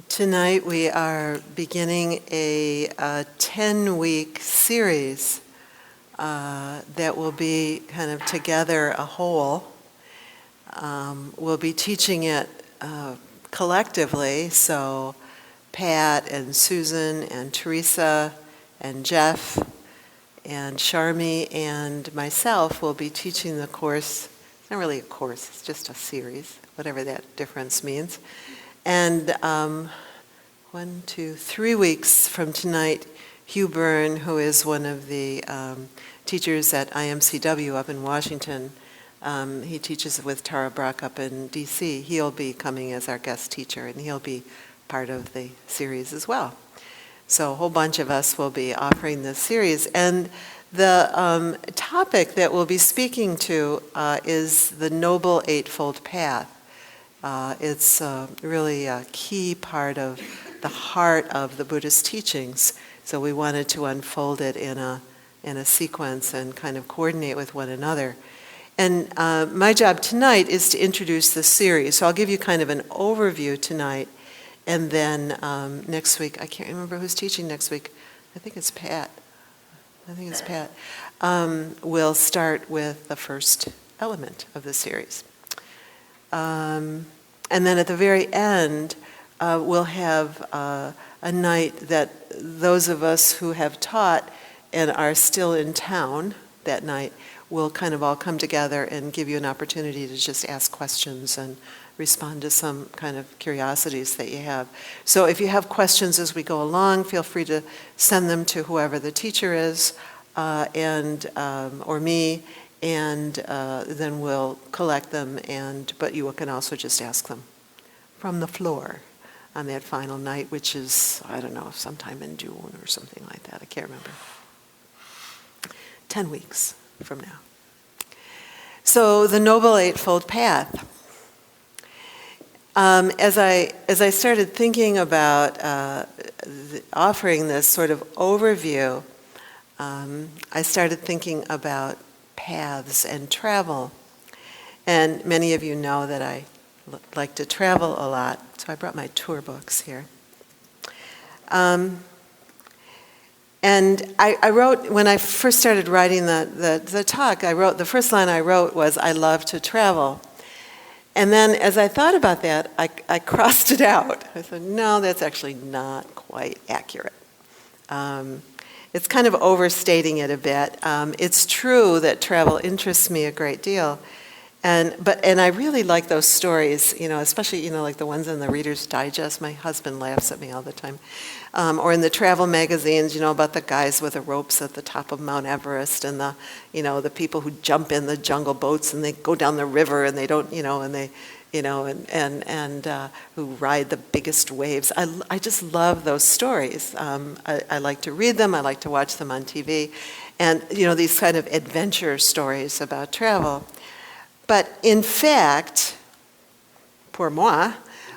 Tonight we are beginning a 10-week series that will be kind of together a whole. We'll be teaching it collectively, so Pat and Susan and Teresa and Jeff and Sharmi and myself will be teaching the course. It's not really a course, it's just a series, whatever that difference means. And 3 weeks from tonight, Hugh Byrne, who is one of the teachers at IMCW up in Washington, he teaches with Tara Brock up in DC. He'll be coming as our guest teacher, and he'll be part of the series as well. So a whole bunch of us will be offering this series. And the topic that we'll be speaking to is the Noble Eightfold Path. It's really a key part of the heart of the Buddhist teachings. So we wanted to unfold it in a sequence and kind of coordinate with one another. And my job tonight is to introduce the series. So I'll give you kind of an overview tonight. And then next week, I can't remember who's teaching next week. I think it's Pat. We'll start with the first element of the series. And then at the very end, we'll have a night that those of us who have taught and are still in town that night will kind of all come together and give you an opportunity to just ask questions and respond to some kind of curiosities that you have. So if you have questions as we go along, feel free to send them to whoever the teacher is or me, and then we'll collect them, but you can also just ask them from the floor on that final night, which is, I don't know, sometime in June or something like that. I can't remember. 10 weeks from now. So the Noble Eightfold Path. As I started thinking about offering this sort of overview, I started thinking about paths and travel. And many of you know that I like to travel a lot, so I brought my tour books here. And I wrote, when I first started writing the talk, the first line I wrote was, "I love to travel." And then as I thought about that, I crossed it out. I said, no, that's actually not quite accurate. It's kind of overstating it a bit. It's true that travel interests me a great deal. And I really like those stories, especially, like the ones in the Reader's Digest. My husband laughs at me all the time. Or in the travel magazines, about the guys with the ropes at the top of Mount Everest and the people who jump in the jungle boats and they go down the river and they don't, and who ride the biggest waves. I just love those stories. I like to read them. I like to watch them on TV. And, these kind of adventure stories about travel. But in fact, pour moi,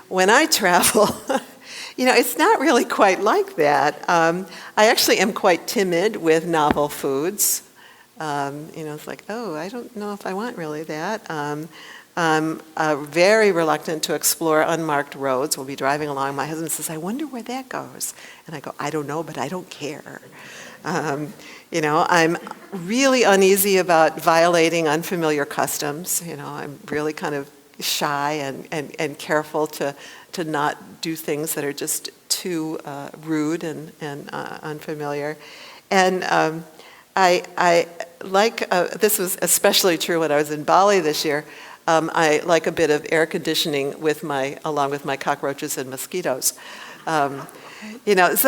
when I travel, it's not really quite like that. I actually am quite timid with novel foods. It's like, oh, I don't know if I want really that. I'm very reluctant to explore unmarked roads. We'll be driving along. My husband says, I wonder where that goes. And I go, I don't know, but I don't care. I'm really uneasy about violating unfamiliar customs. I'm really kind of shy and careful to not do things that are just too rude and unfamiliar. And I like, this was especially true when I was in Bali this year, I like a bit of air conditioning along with my cockroaches and mosquitoes. So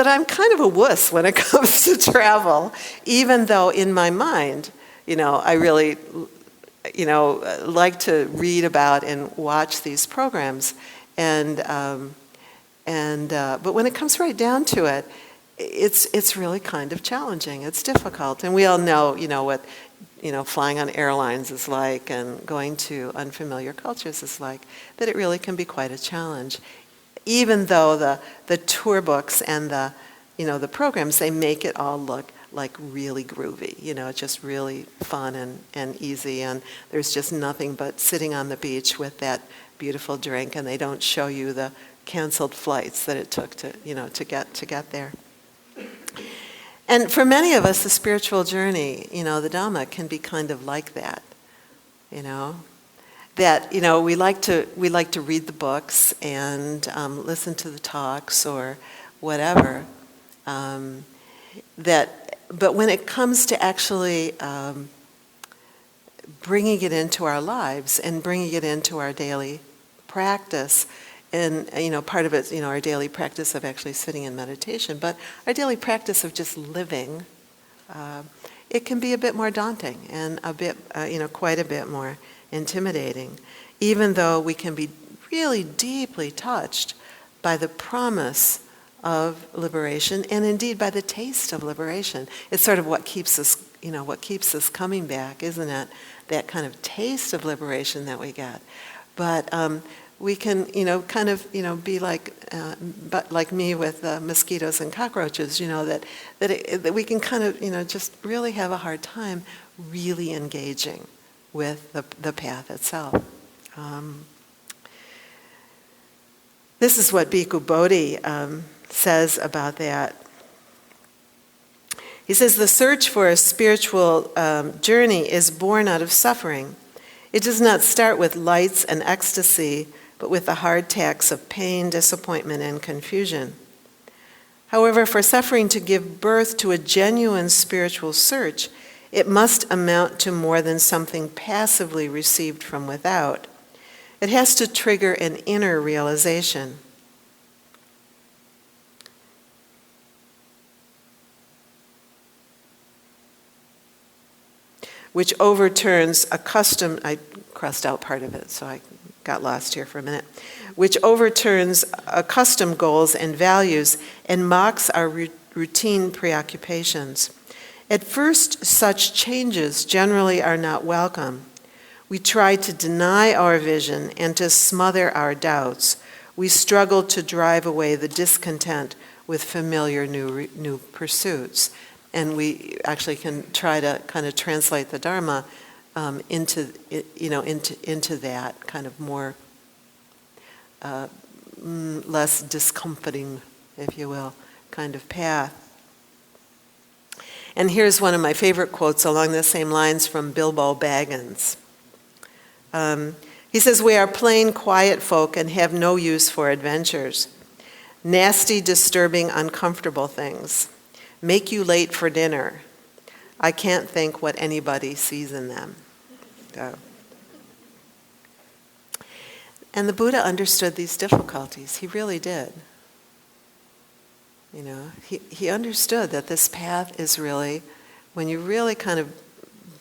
I'm kind of a wuss when it comes to travel, even though in my mind, I really, like to read about and watch these programs. But when it comes right down to it, it's really kind of challenging. It's difficult. And we all know, what, flying on airlines is like and going to unfamiliar cultures is like, that it really can be quite a challenge. Even though the tour books and the programs, they make it all look like really groovy. It's just really fun and easy. And there's just nothing but sitting on the beach with that beautiful drink, and they don't show you the canceled flights that it took to, to get there. And for many of us, the spiritual journey, the Dhamma can be kind of like that, that, we like to read the books and listen to the talks or whatever. But when it comes to actually bringing it into our lives and bringing it into our daily practice, and part of it's our daily practice of actually sitting in meditation, but our daily practice of just living, it can be a bit more daunting and a bit, quite a bit more intimidating, even though we can be really deeply touched by the promise of liberation, and indeed by the taste of liberation. It's sort of what keeps us coming back, isn't it? That kind of taste of liberation that we get. But we can, be like me with mosquitoes and cockroaches, that we can kind of, just really have a hard time really engaging with the path itself. This is what Bhikkhu Bodhi says about that. He says, the search for a spiritual journey is born out of suffering. It does not start with lights and ecstasy, but with the hard tacks of pain, disappointment, and confusion. However, for suffering to give birth to a genuine spiritual search, it must amount to more than something passively received from without. It has to trigger an inner realization. Which overturns a custom, I crossed out part of it, so I got lost here for a minute, which overturns accustomed goals and values and mocks our routine preoccupations. At first, such changes generally are not welcome. We try to deny our vision and to smother our doubts. We struggle to drive away the discontent with familiar new pursuits. And we actually can try to kind of translate the Dharma into that kind of more less discomforting, if you will, kind of path. And here's one of my favorite quotes along the same lines from Bilbo Baggins. He says, "We are plain, quiet folk and have no use for adventures. Nasty, disturbing, uncomfortable things. Make you late for dinner. I can't think what anybody sees in them." So. And the Buddha understood these difficulties. He really did. He understood that this path is really, when you really kind of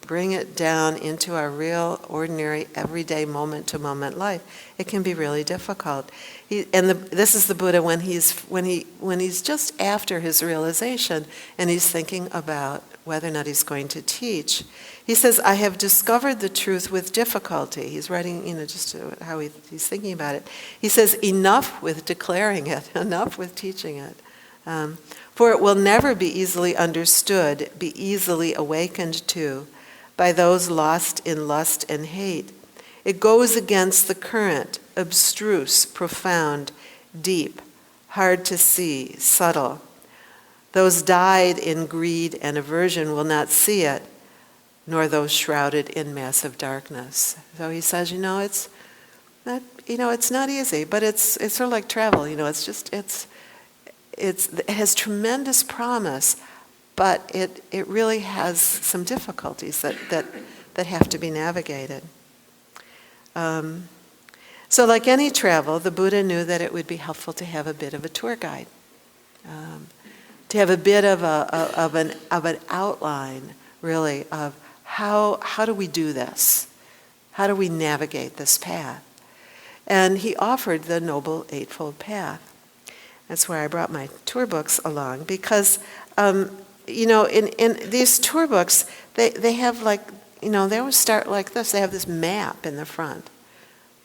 bring it down into our real, ordinary, everyday, moment-to-moment life, it can be really difficult. This is the Buddha when he's just after his realization and he's thinking about whether or not he's going to teach. He says, "I have discovered the truth with difficulty." He's writing, just how he's thinking about it. He says, "Enough with declaring it, enough with teaching it. For it will never be easily understood, be easily awakened to, by those lost in lust and hate. It goes against the current, abstruse, profound, deep, hard to see, subtle. Those dyed in greed and aversion will not see it, nor those shrouded in massive darkness." So he says, it's not, it's not easy, but it's sort of like travel. It has tremendous promise, but it really has some difficulties that have to be navigated. So like any travel, the Buddha knew that it would be helpful to have a bit of a tour guide, to have a bit of an outline, really, of how do we do this? How do we navigate this path? And he offered the Noble Eightfold Path. That's why I brought my tour books along, because in these tour books, they have they always start like this. They have this map in the front,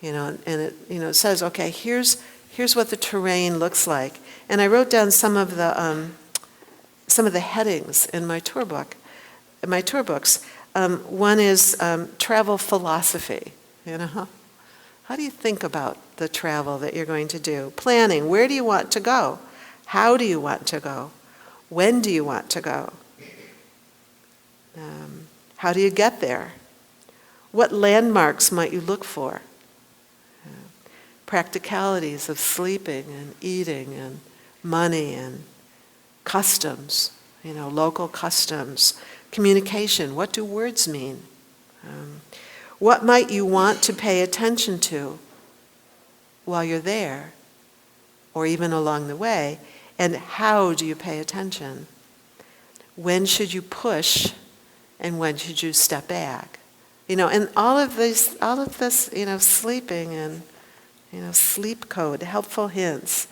and it says, okay, here's what the terrain looks like. And I wrote down some of the headings in my tour book, in my tour books. One is travel philosophy, How do you think about the travel that you're going to do? Planning, where do you want to go? How do you want to go? When do you want to go? How do you get there? What landmarks might you look for? Practicalities of sleeping and eating and money and customs, local customs. Communication, what do words mean? What might you want to pay attention to while you're there, or even along the way? And how do you pay attention? When should you push, and when should you step back? And all of this, sleeping and sleep code, helpful hints,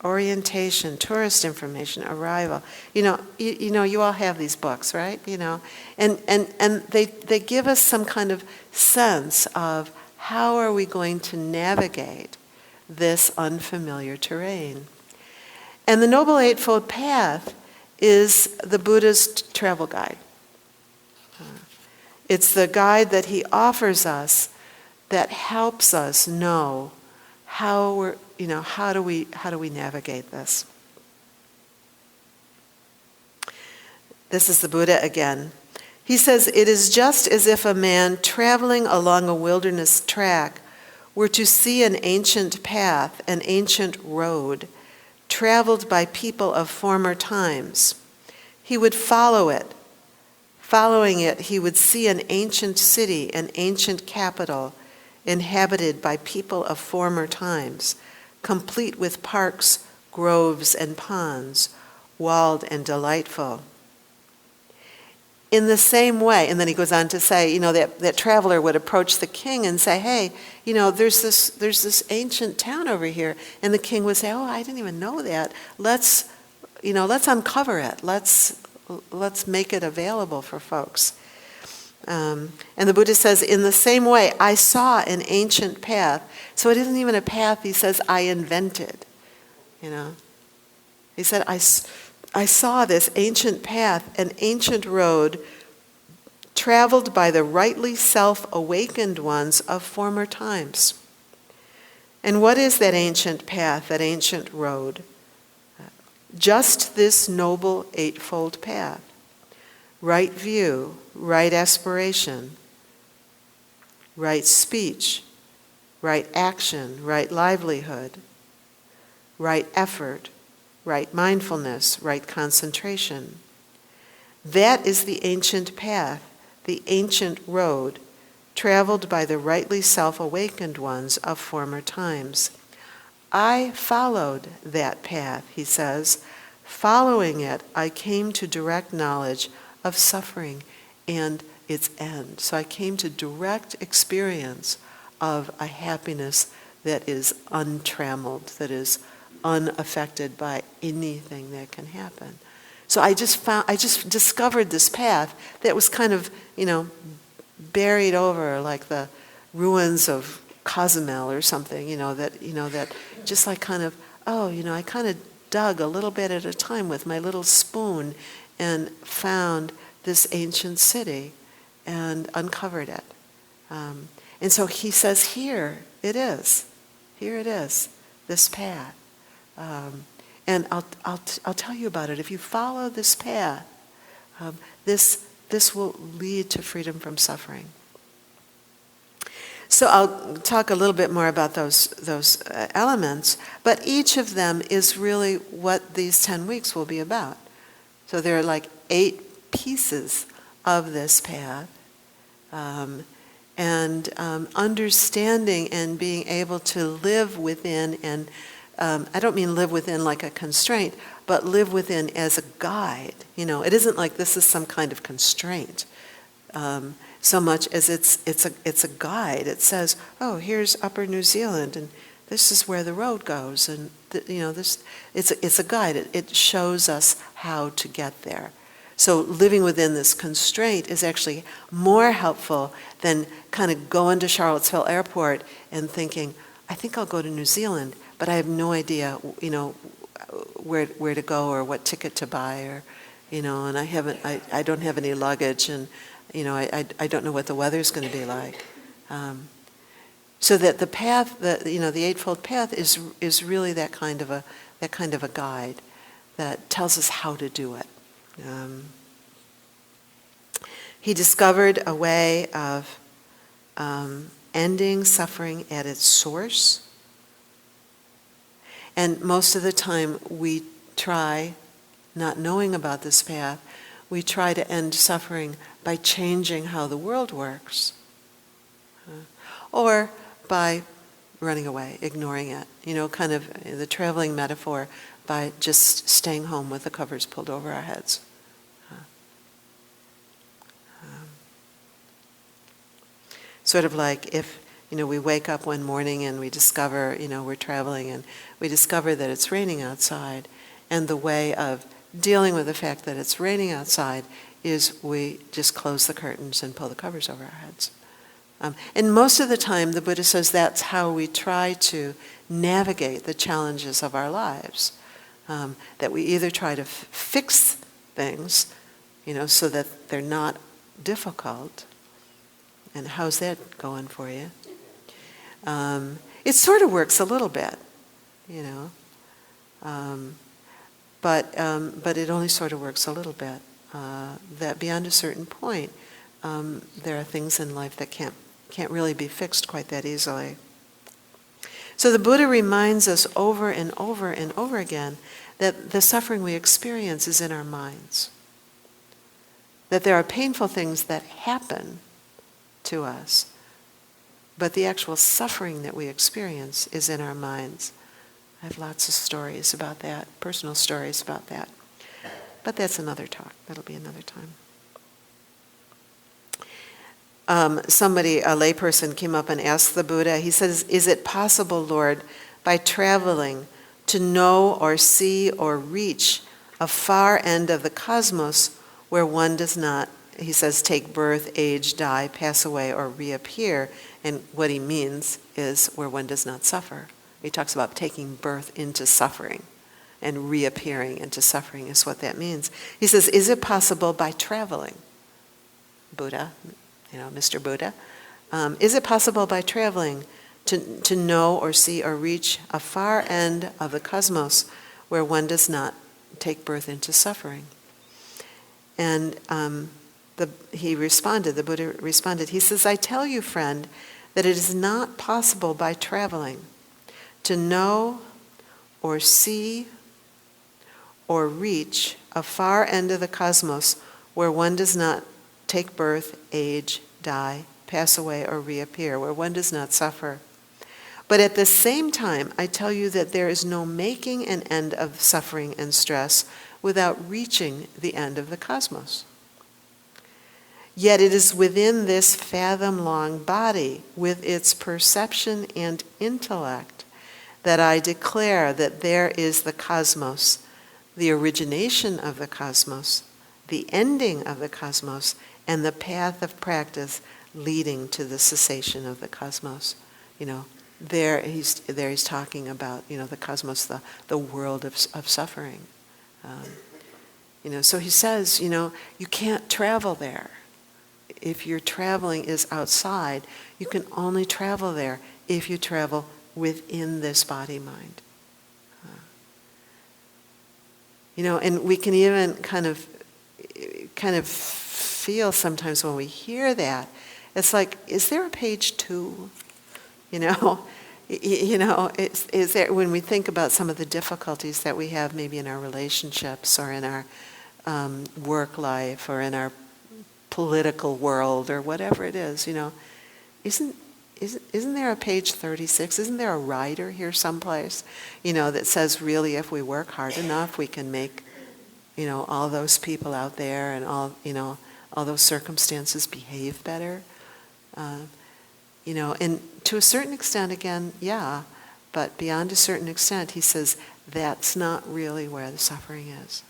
orientation, tourist information, arrival. You all have these books, right? And they give us some kind of sense of how are we going to navigate this unfamiliar terrain. And the Noble Eightfold Path is the Buddha's travel guide. It's the guide that he offers us that helps us know how do we navigate this. This is the Buddha again. He says, "It is just as if a man traveling along a wilderness track were to see an ancient path, an ancient road, traveled by people of former times. He would follow it. Following it, he would see an ancient city, an ancient capital, inhabited by people of former times, complete with parks, groves, and ponds, walled and delightful." In the same way, and then he goes on to say, that traveler would approach the king and say, "Hey, there's this ancient town over here," and the king would say, "Oh, I didn't even know that. Let's uncover it. Let's make it available for folks." And the Buddha says, in the same way, I saw an ancient path. So it isn't even a path, he says, I invented. He said, I saw this ancient path, an ancient road, traveled by the rightly self-awakened ones of former times. And what is that ancient path, that ancient road? Just this Noble Eightfold Path. Right view, right aspiration, right speech, right action, right livelihood, right effort, right mindfulness, right concentration. That is the ancient path, the ancient road, traveled by the rightly self-awakened ones of former times. I followed that path, he says. Following it, I came to direct knowledge of suffering and its end. So I came to direct experience of a happiness that is untrammeled, that is unaffected by anything that can happen. So I just discovered this path that was kind of, buried over like the ruins of Cozumel or something, that just like kind of, I kind of dug a little bit at a time with my little spoon and found this ancient city and uncovered it. And so he says, here it is, this path. And I'll tell you about it. If you follow this path, this will lead to freedom from suffering. So I'll talk a little bit more about those elements, but each of them is really what these 10 weeks will be about. So there are like 8 pieces of this path, and understanding and being able to live within, and I don't mean live within like a constraint, but live within as a guide. It isn't like this is some kind of constraint, so much as it's a guide. It says, oh, here's Upper New Zealand, and this is where the road goes, and it's a guide. It shows us how to get there. So living within this constraint is actually more helpful than kind of going to Charlottesville Airport and thinking, I think I'll go to New Zealand, but I have no idea, where to go or what ticket to buy, or, and I don't have any luggage, and, I don't know what the weather's going to be like. So that the path, the Eightfold Path is really that kind of a guide that tells us how to do it. He discovered a way of ending suffering at its source. And most of the time we try, not knowing about this path, we try to end suffering by changing how the world works. Or by running away, ignoring it. Kind of the traveling metaphor, by just staying home with the covers pulled over our heads. Sort of like if, we wake up one morning and we discover, we're traveling and we discover that it's raining outside, and the way of dealing with the fact that it's raining outside is we just close the curtains and pull the covers over our heads. And most of the time, the Buddha says that's how we try to navigate the challenges of our lives. That we either try to fix things, so that they're not difficult. And how's that going for you? It sort of works a little bit, but it only sort of works a little bit. That beyond a certain point, there are things in life that can't really be fixed quite that easily. So the Buddha reminds us over and over and over again that the suffering we experience is in our minds. That there are painful things that happen to us, but the actual suffering that we experience is in our minds. I have lots of stories about that, personal stories about that. But that's another talk. That'll be another time. Somebody, a layperson, came up and asked the Buddha, he says, "Is it possible, Lord, by traveling to know or see or reach a far end of the cosmos where one does not," he says, "take birth, age, die, pass away, or reappear?" And what he means is where one does not suffer. He talks about taking birth into suffering, and reappearing into suffering is what that means. He says, "Is it possible by traveling?" Buddha, Mr. Buddha, is it possible by traveling to know or see or reach a far end of the cosmos where one does not take birth into suffering? And the Buddha responded, he says, "I tell you, friend, that it is not possible by traveling to know or see or reach a far end of the cosmos where one does not take birth, age, die, pass away, or reappear, where one does not suffer. But at the same time, I tell you that there is no making an end of suffering and stress without reaching the end of the cosmos. Yet it is within this fathom-long body, with its perception and intellect, that I declare that there is the cosmos, the origination of the cosmos, the ending of the cosmos, and the path of practice leading to the cessation of the cosmos." There he's talking about, the cosmos, the world of suffering. So he says, you can't travel there. If your traveling is outside, you can only travel there if you travel within this body-mind. And we can even kind of feel sometimes when we hear that, it's like, is there a page 2? Is there, when we think about some of the difficulties that we have maybe in our relationships or in our work life or in our political world or whatever it is, isn't there a page 36? Isn't there a rider here someplace, that says really if we work hard enough we can make, all those people out there and all those circumstances behave better? And to a certain extent, again, yeah, but beyond a certain extent, he says, that's not really where the suffering is.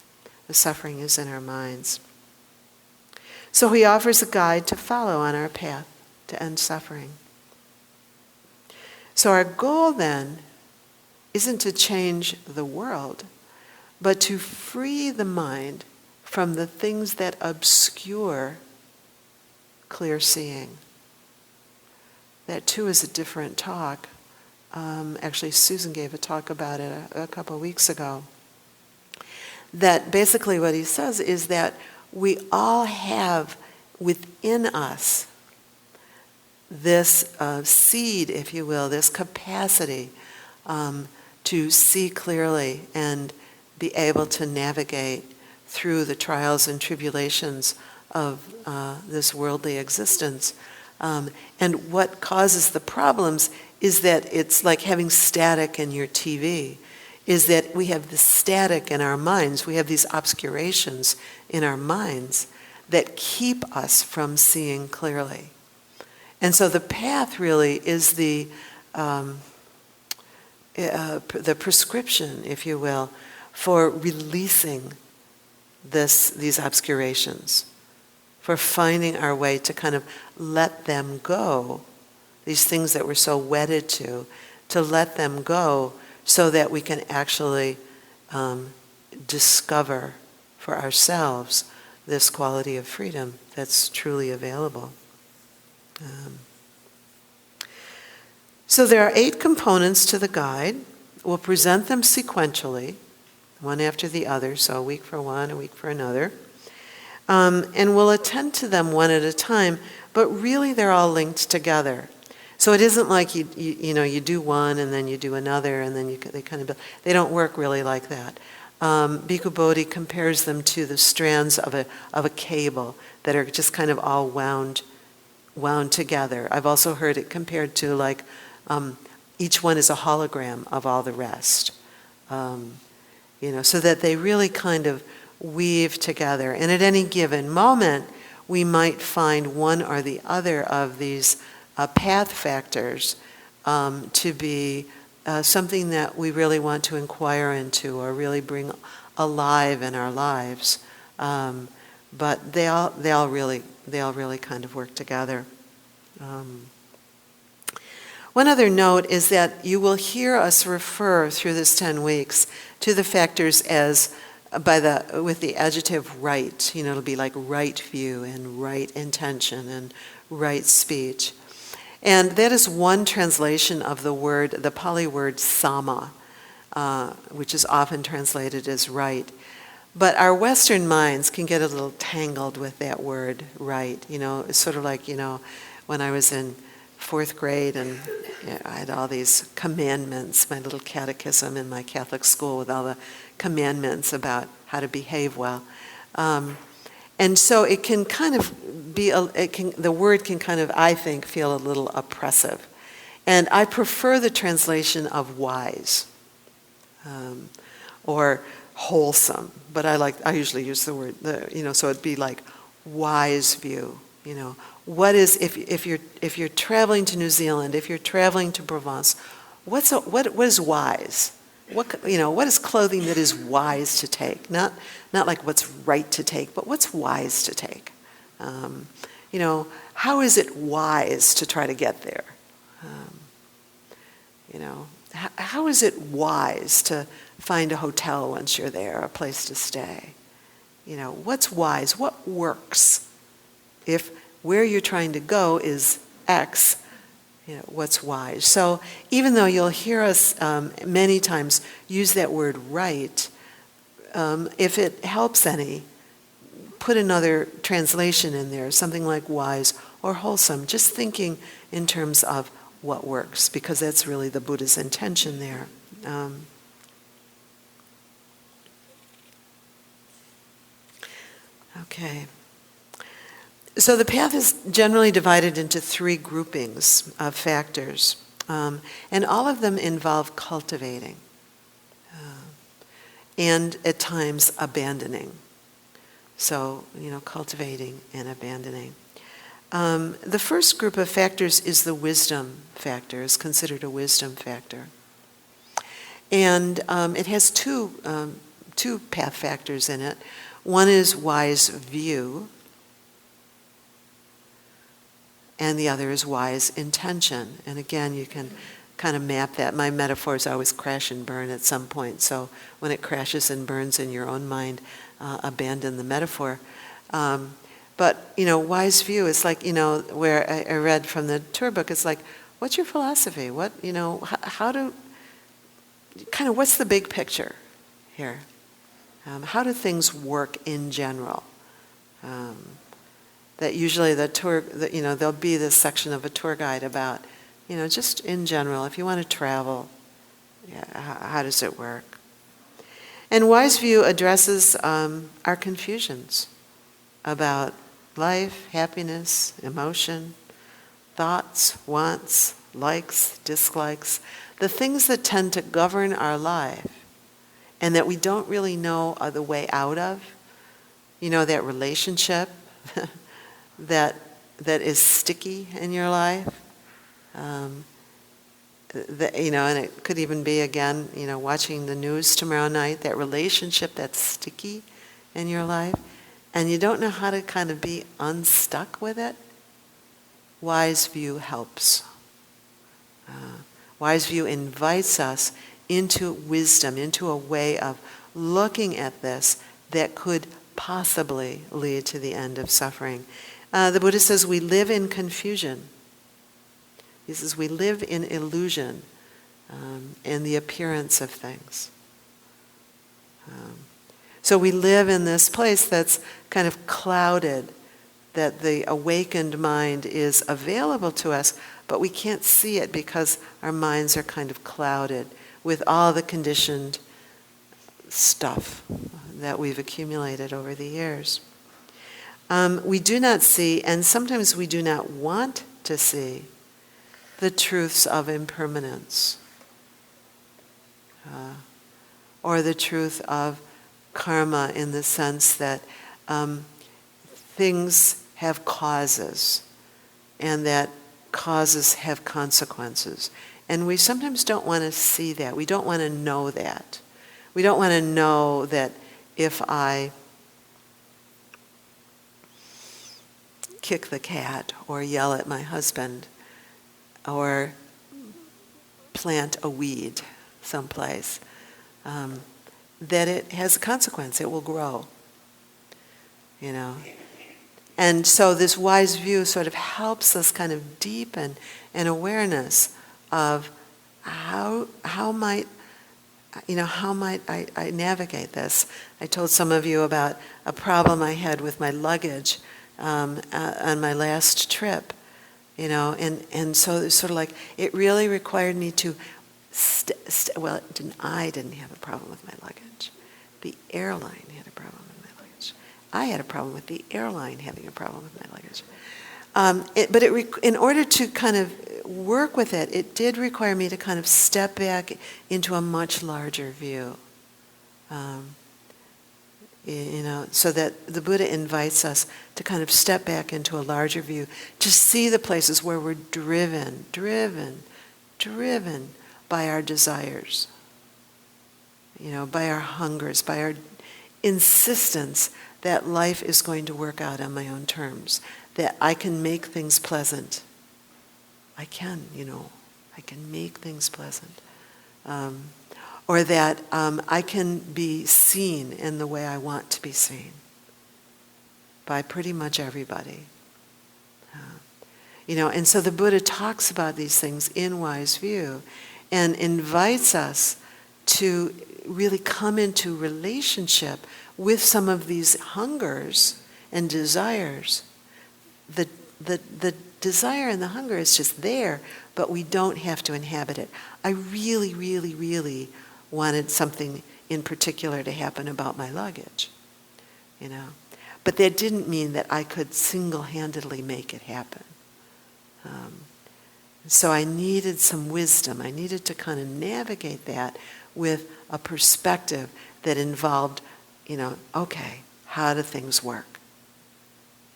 The suffering is in our minds. So he offers a guide to follow on our path to end suffering. So our goal then isn't to change the world, but to free the mind from the things that obscure clear seeing. that too is a different talk. Actually, Susan gave a talk about it a couple of weeks ago. That basically what he says is that we all have within us this seed, if you will, this capacity to see clearly and be able to navigate through the trials and tribulations of this worldly existence. And what causes the problems is that it's like having static in your TV, is that we have this static in our minds, we have these obscurations in our minds that keep us from seeing clearly. And so the path really is the prescription, if you will, for releasing these obscurations, for finding our way to kind of let them go, these things that we're so wedded to let them go so that we can actually discover for ourselves this quality of freedom that's truly available. So there are 8 components to the guide. We'll present them sequentially, one after the other, so a week for one, a week for another. And we'll attend to them one at a time, but really they're all linked together. So it isn't like you do one and then you do another and then they kind of build. They don't work really like that. Bhikkhu Bodhi compares them to the strands of a cable that are just kind of all wound together. I've also heard it compared to like each one is a hologram of all the rest. So that they really kind of weave together. And at any given moment, we might find one or the other of these path factors to be something that we really want to inquire into or really bring alive in our lives. But they all really kind of work together. One other note is that you will hear us refer through this 10 weeks to the factors as with the adjective right. It'll be like right view and right intention and right speech. And that is one translation of the Pali word sama, which is often translated as right. But our Western minds can get a little tangled with that word right. It's sort of like, when I was in 4th grade and I had all these commandments, my little catechism in my Catholic school with all the commandments about how to behave well. And so it can kind of be, the word can kind of, I think, feel a little oppressive. And I prefer the translation of wise or wholesome. But I usually use the word, so it'd be like wise view. What is, if you're traveling to New Zealand, if you're traveling to Provence, what is wise? What is clothing that is wise to take? Not like what's right to take, but what's wise to take? How is it wise to try to get there? How is it wise to find a hotel once you're there, a place to stay? What's wise? What works? If where you're trying to go is X, what's wise? So even though you'll hear us many times use that word right, if it helps any, put another translation in there, something like wise or wholesome, just thinking in terms of what works, because that's really the Buddha's intention there. Okay. So the path is generally divided into 3 groupings of factors, and all of them involve cultivating and at times abandoning. So, cultivating and abandoning. The first group of factors is the wisdom factor, is considered a wisdom factor. And it has two path factors in it. One is wise view, and the other is wise intention. And again, you can kind of map that. My metaphors always crash and burn at some point. So when it crashes and burns in your own mind, abandon the metaphor. But, wise view is like, where I read from the tour book, it's like, what's your philosophy? What, what's the big picture here? How do things work in general? That usually there'll be this section of a tour guide about, just in general, if you want to travel, how does it work? And Wise View addresses our confusions about life, happiness, emotion, thoughts, wants, likes, dislikes, the things that tend to govern our life and that we don't really know the way out of. That relationship that is sticky in your life. And it could even be, again, watching the news tomorrow night, that relationship that's sticky in your life, and you don't know how to kind of be unstuck with it. Wise View helps. Wise View invites us into wisdom, into a way of looking at this that could possibly lead to the end of suffering. The Buddha says we live in confusion. He says we live in illusion and the appearance of things. So we live in this place that's kind of clouded, that the awakened mind is available to us, but we can't see it because our minds are kind of clouded with all the conditioned stuff that we've accumulated over the years. We do not see, and sometimes we do not want to see, the truths of impermanence, or the truth of karma, in the sense that things have causes and that causes have consequences. And we sometimes don't want to see that. We don't want to know that. We don't want to know that if I kick the cat or yell at my husband or plant a weed someplace, that it has a consequence. It will grow. And so this Wise View sort of helps us kind of deepen an awareness of how might I navigate this. I told some of you about a problem I had with my luggage on my last trip, and so it's sort of like it really required me to I didn't have a problem with my luggage. The airline had a problem with my luggage. I had a problem with the airline having a problem with my luggage. In order to kind of work with it, it did require me to kind of step back into a much larger view. So that the Buddha invites us to kind of step back into a larger view, to see the places where we're driven by our desires, by our hungers, by our insistence that life is going to work out on my own terms, that I can make things pleasant. I can make things pleasant. Or that I can be seen in the way I want to be seen by pretty much everybody. And so the Buddha talks about these things in Wise View and invites us to really come into relationship with some of these hungers and desires. The desire and the hunger is just there, but we don't have to inhabit it. I really, really, really wanted something in particular to happen about my luggage, But that didn't mean that I could single-handedly make it happen. So I needed some wisdom. I needed to kind of navigate that with a perspective that involved, okay, how do things work?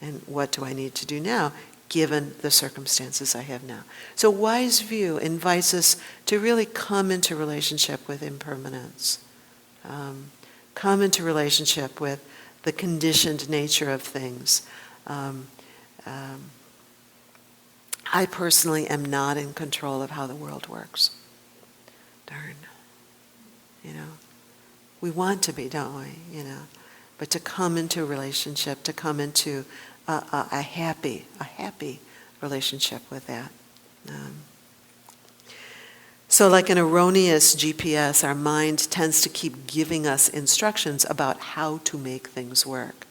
And what do I need to do now, given the circumstances I have now? So Wise View invites us to really come into relationship with impermanence. Come into relationship with the conditioned nature of things. I personally am not in control of how the world works. Darn. We want to be, don't we? But to come into relationship, to come into a happy relationship with that. So like an erroneous GPS, our mind tends to keep giving us instructions about how to make things work.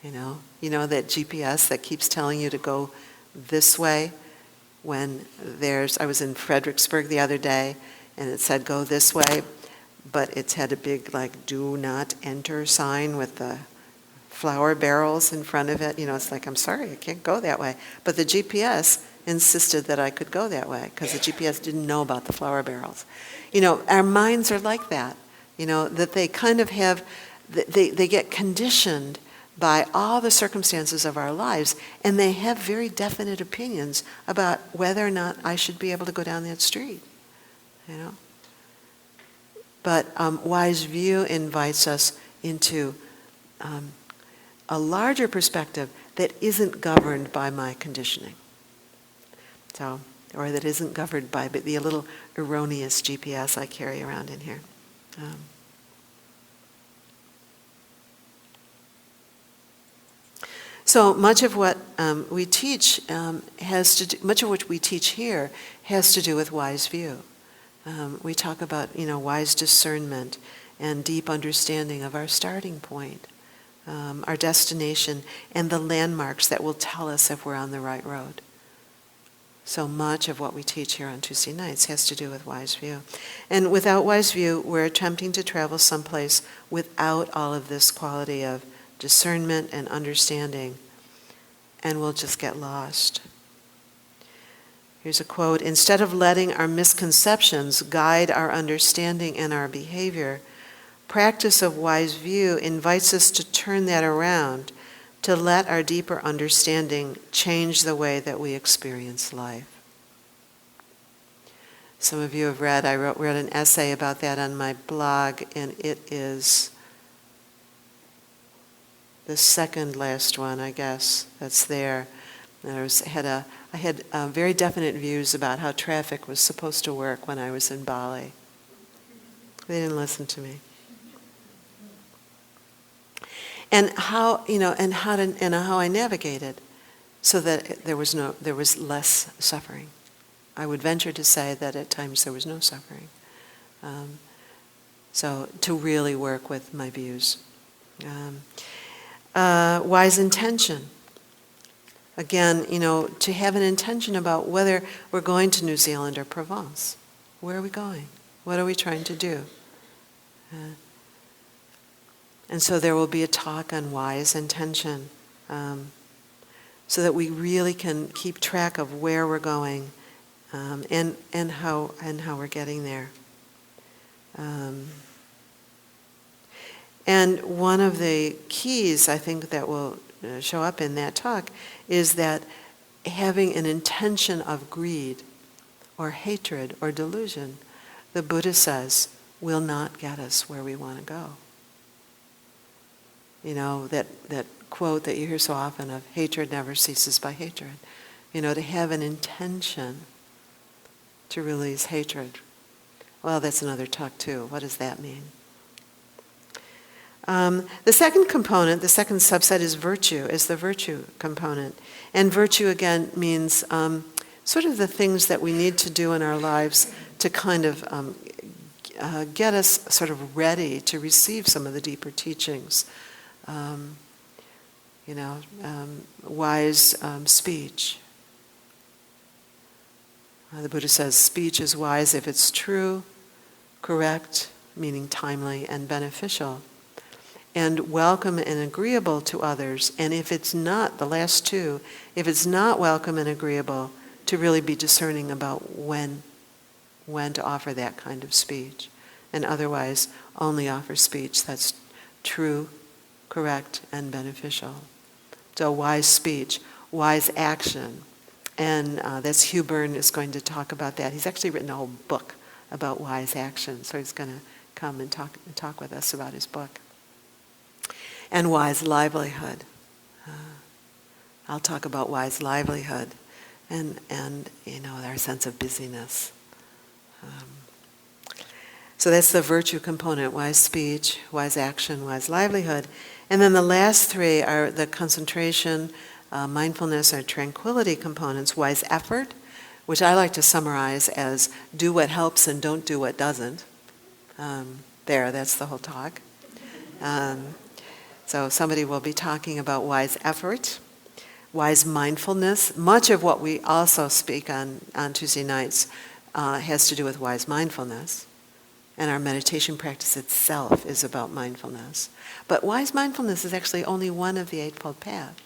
You know that GPS that keeps telling you to go this way when I was in Fredericksburg the other day, and it said go this way, but it's had a big do not enter sign with the flour barrels in front of it. It's like, I'm sorry, I can't go that way. But the GPS insisted that I could go that way because the GPS didn't know about the flour barrels. Our minds are like that, that they kind of have, they get conditioned by all the circumstances of our lives, and they have very definite opinions about whether or not I should be able to go down that street, But Wise View invites us into a larger perspective that isn't governed by my conditioning. Or that isn't governed by the little erroneous GPS I carry around in here. So much of what we teach much of what we teach here has to do with wise view. We talk about wise discernment and deep understanding of our starting point, our destination, and the landmarks that will tell us if we're on the right road. So much of what we teach here on Tuesday nights has to do with wise view. And without wise view, we're attempting to travel someplace without all of this quality of discernment and understanding, and we'll just get lost. Here's a quote: "Instead of letting our misconceptions guide our understanding and our behavior, practice of wise view invites us to turn that around, to let our deeper understanding change the way that we experience life." Some of you have read, I wrote an essay about that on my blog, and it is the second last one, I guess, that's there. I had very definite views about how traffic was supposed to work when I was in Bali. They didn't listen to me. And how I navigated so that there was less suffering. I would venture to say that at times there was no suffering. So to really work with my views. Wise intention. Again, to have an intention about whether we're going to New Zealand or Provence. Where are we going? What are we trying to do? And so there will be a talk on wise intention, so that we really can keep track of where we're going, and how we're getting there. And one of the keys, I think, that will show up in that talk is that having an intention of greed or hatred or delusion, the Buddha says, will not get us where we want to go. That quote that you hear so often of hatred never ceases by hatred. To have an intention to release hatred. Well, that's another talk too. What does that mean? The second component, the second subset is virtue, is the virtue component. And virtue, again, means sort of the things that we need to do in our lives to kind of get us sort of ready to receive some of the deeper teachings. Wise speech. The Buddha says speech is wise if it's true, correct, meaning timely and beneficial, and welcome and agreeable to others. And if it's not, the last two, if it's not welcome and agreeable, to really be discerning about when to offer that kind of speech. And otherwise, only offer speech that's true, correct, and beneficial. So wise speech, wise action. And that's Hugh Byrne is going to talk about that. He's actually written a whole book about wise action. So he's going to come and talk with us about his book. And wise livelihood. I'll talk about wise livelihood and our sense of busyness. So that's the virtue component: wise speech, wise action, wise livelihood. And then the last three are the concentration, mindfulness, or tranquility components: wise effort, which I like to summarize as do what helps and don't do what doesn't. That's the whole talk. So somebody will be talking about wise effort, wise mindfulness. Much of what we also speak on Tuesday nights has to do with wise mindfulness. And our meditation practice itself is about mindfulness. But wise mindfulness is actually only one of the Eightfold Path,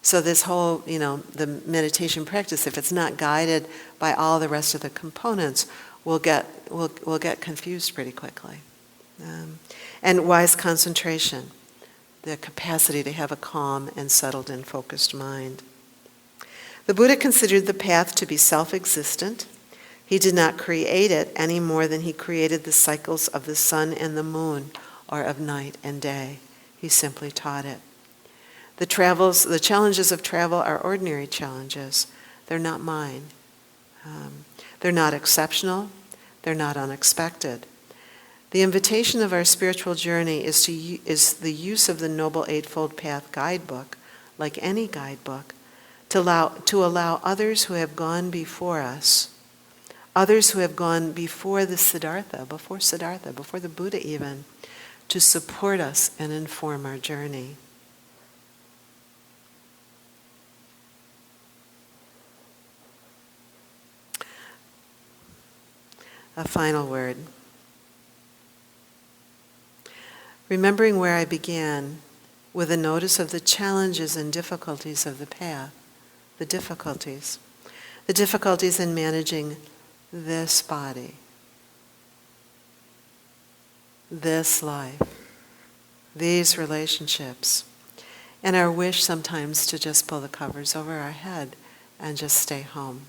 So this whole, the meditation practice, if it's not guided by all the rest of the components, we'll get confused pretty quickly. And wise concentration, the capacity to have a calm and settled and focused mind. The Buddha considered the path to be self-existent. He did not create it any more than he created the cycles of the sun and the moon, or of night and day. He simply taught it. The challenges of travel are ordinary challenges. They're not mine. They're not exceptional. They're not unexpected. The invitation of our spiritual journey is the use of the Noble Eightfold Path guidebook, like any guidebook, to allow others who have gone before us, others who have gone before the Siddhartha, before the Buddha even, to support us and inform our journey. A final word. Remembering where I began with a notice of the challenges and difficulties of the path, the difficulties in managing this body, this life, these relationships, and our wish sometimes to just pull the covers over our head and just stay home.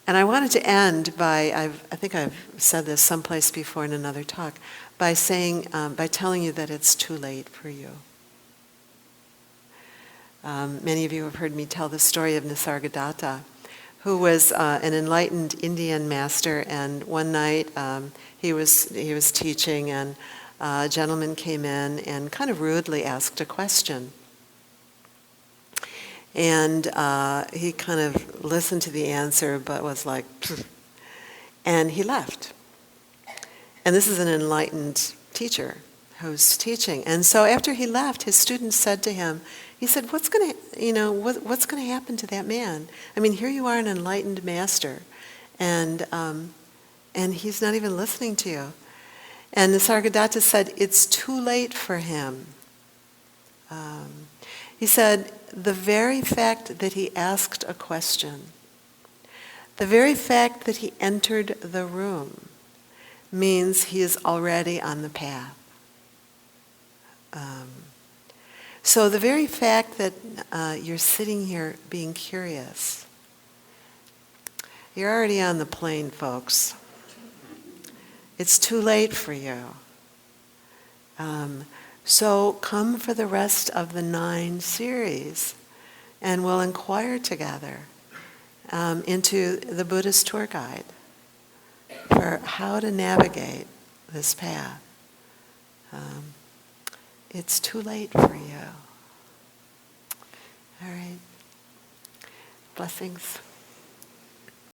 And I wanted to end by, I think I've said this someplace before in another talk, by telling you that it's too late for you. Many of you have heard me tell the story of Nisargadatta, who was an enlightened Indian master, and one night he was teaching, and a gentleman came in and kind of rudely asked a question. And he kind of listened to the answer, but was like, pfft. And he left. And this is an enlightened teacher who's teaching. And so after he left, his students said to him, he said, what's going to happen to that man? I mean, here you are, an enlightened master, and he's not even listening to you. And Nisargadatta said, it's too late for him. He said, the very fact that he asked a question, the very fact that he entered the room, means he is already on the path. So the very fact that you're sitting here being curious, you're already on the plane, folks. It's too late for you. So come for the rest of the 9 series, and we'll inquire together into the Buddhist tour guide for how to navigate this path. It's too late for you. All right. Blessings.